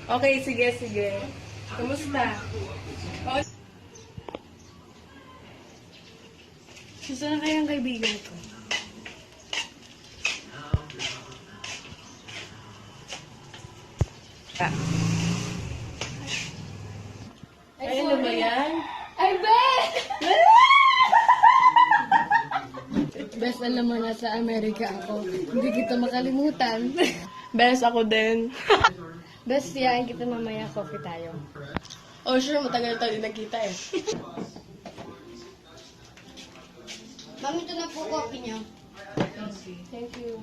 Okay, sige, sige. Kamusta? Oh, Susunod na kayang kaibigan ko. ay, ano ba yan? Ay, Ben! Best alam mo na sa Amerika ako. Hindi kita makalimutan. Best, ako din. Best, siyain kita mamaya. Coffee tayo. Oh, sure, matagal tayo din nagkita eh. Mami, ito na po coffee niyo. Thank you.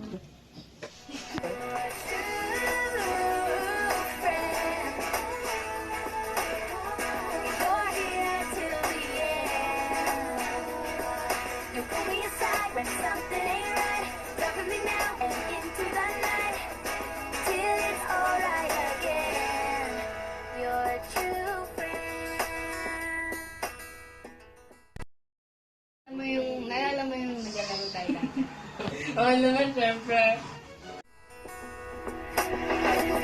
Something ain't right. Talk with me now and into the night till it's alright again. Your true friend. Naalala mo yung naglalaro tayo dati? Oo naman, syempre.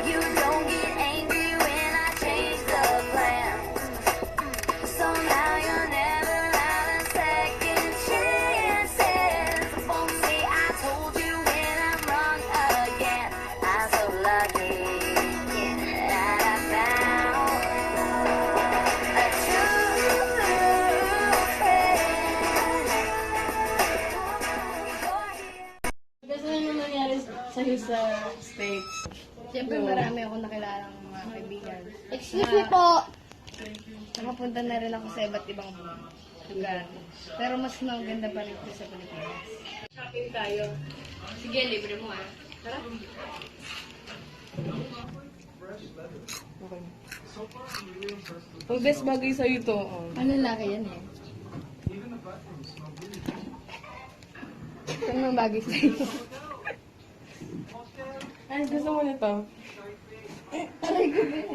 You don't get angry when I change the plan. So now you'll never have a second chances. Won't say I told you when I'm wrong again. I'm so lucky that I found a true friend. Best, ano yung nangyari sa'yo sa States? Siyempre, marami akong nakilalang mga kaibigan. Excuse me po. Nakapunta na rin ako sa iba't ibang lugar. Pero mas maganda pa rin ito sa Pilipinas. Shopping tayo. Sige, libre mo ah. Tara. Okay. Ang best bagay sa'yo ito. Oh. Ano laki yan eh? Saan mang bagay sa'yo? Ay, gusto mo nito? Aray ko, bes.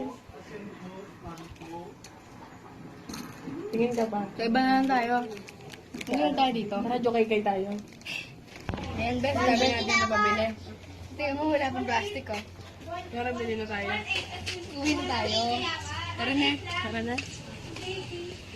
Tingin ka pa. So, iba na lang tayo. Ano lang tayo dito? Tara, jokay tayo. Ayan, bes. Sabi natin na pabili. Tingnan mo, wala pang plastic oh. Tara, bili na tayo. Uwi na tayo. Tara na. Tara na.